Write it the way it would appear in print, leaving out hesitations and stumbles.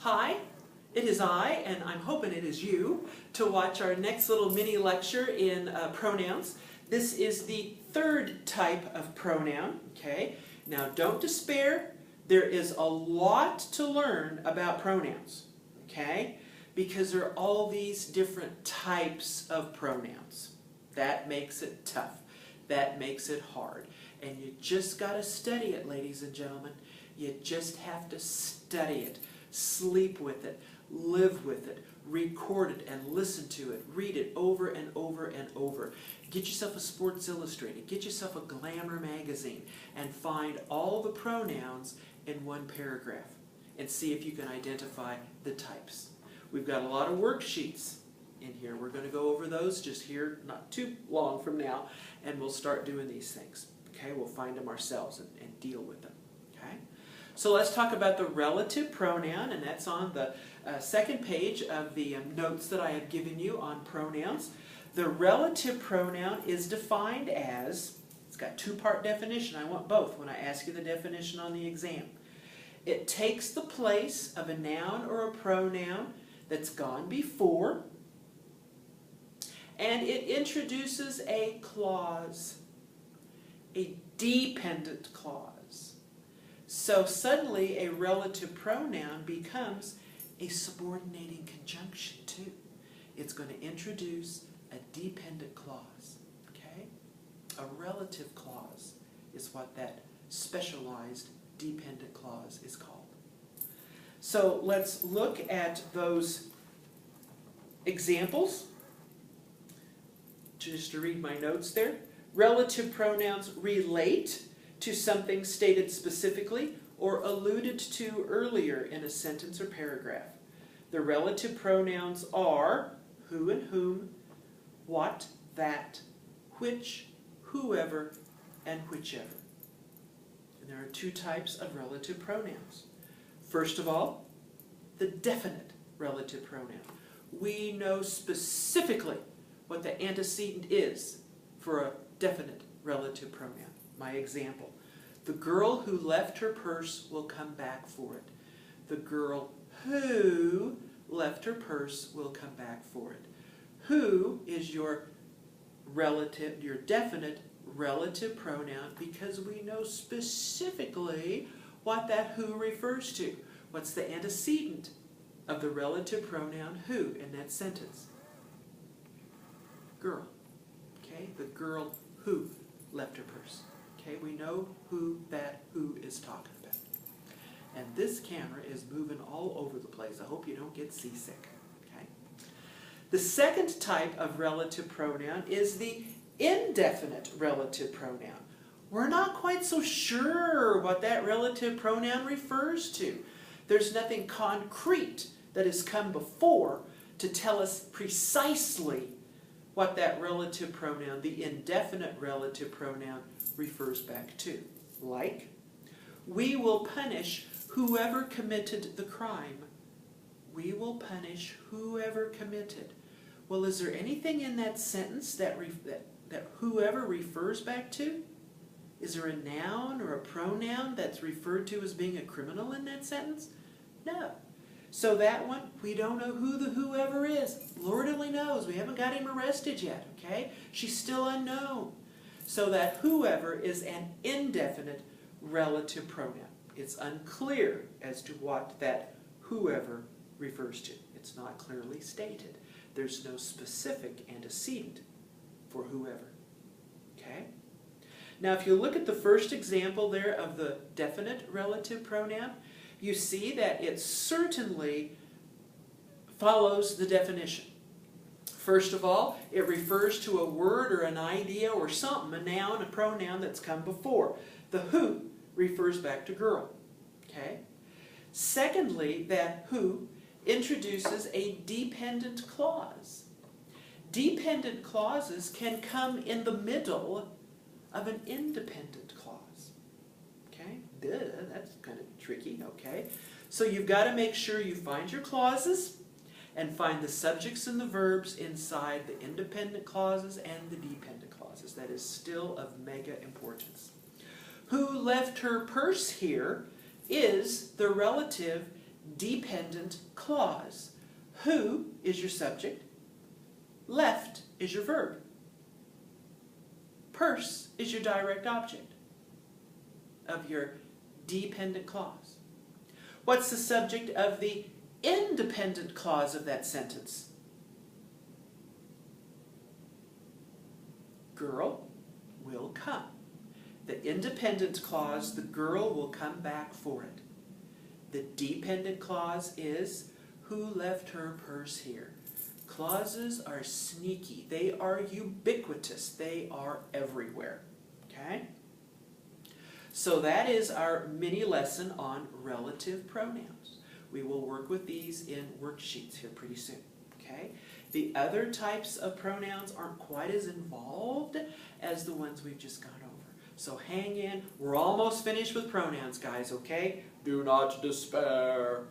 Hi, it is I, and I'm hoping it is you, to watch our next little mini lecture in pronouns. This is the third type of pronoun, okay? Now don't despair, there is a lot to learn about pronouns, okay? Because there are all these different types of pronouns. That makes it tough. That makes it hard. And you just got to study it, ladies and gentlemen. You just have to study it. Sleep with it. Live with it. Record it and listen to it. Read it over and over and over. Get yourself a Sports Illustrated. Get yourself a Glamour magazine and find all the pronouns in one paragraph and see if you can identify the types. We've got a lot of worksheets in here. We're going to go over those just here not too long from now, and we'll start doing these things. Okay, we'll find them ourselves and deal with them. Okay, so let's talk about the relative pronoun, and that's on the second page of the notes that I have given you on pronouns. The relative pronoun is defined as, it's got two-part definition. I want both when I ask you the definition on the exam. It takes the place of a noun or a pronoun that's gone before, and it introduces a clause, a dependent clause. So suddenly a relative pronoun becomes a subordinating conjunction too. It's going to introduce a dependent clause, okay? A relative clause is what that specialized dependent clause is called. So let's look at those examples. Just to read my notes there. Relative pronouns relate to something stated specifically or alluded to earlier in a sentence or paragraph. The relative pronouns are who and whom, what, that, which, whoever, and whichever. And there are two types of relative pronouns. First of all, the definite relative pronoun. We know specifically what the antecedent is for a definite relative pronoun. My example, the girl who left her purse will come back for it. The girl who left her purse will come back for it. Who is your relative, your definite relative pronoun, because we know specifically what that who refers to. What's the antecedent of the relative pronoun who in that sentence? Girl. Okay, the girl who left her purse. Okay, we know who that who is talking about. And this camera is moving all over the place. I hope you don't get seasick. Okay. The second type of relative pronoun is the indefinite relative pronoun. We're not quite so sure what that relative pronoun refers to. There's nothing concrete that has come before to tell us precisely what that relative pronoun, the indefinite relative pronoun, refers back to. Like, we will punish whoever committed the crime. We will punish whoever committed. Well, is there anything in that sentence that whoever refers back to? Is there a noun or a pronoun that's referred to as being a criminal in that sentence? No. So that one, we don't know who the whoever is. Lord only knows. We haven't got him arrested yet, okay? She's still unknown. So that whoever is an indefinite relative pronoun. It's unclear as to what that whoever refers to. It's not clearly stated. There's no specific antecedent for whoever, okay? Now, if you look at the first example there of the definite relative pronoun, you see that it certainly follows the definition. First of all, it refers to a word or an idea or something, a noun, a pronoun that's come before. The who refers back to girl. Okay? Secondly, that who introduces a dependent clause. Dependent clauses can come in the middle of an independent clause. Okay? That's kind of tricky, okay? So you've got to make sure you find your clauses and find the subjects and the verbs inside the independent clauses and the dependent clauses. That is still of mega importance. Who left her purse here is the relative dependent clause. Who is your subject. Left is your verb. Purse is your direct object of your dependent clause. What's the subject of the independent clause of that sentence? Girl will come. The independent clause, the girl will come back for it. The dependent clause is who left her purse here. Clauses are sneaky. They are ubiquitous. They are everywhere. Okay? So that is our mini lesson on relative pronouns. We will work with these in worksheets here pretty soon. Okay? The other types of pronouns aren't quite as involved as the ones we've just gone over. So hang in. We're almost finished with pronouns, guys, okay? Do not despair.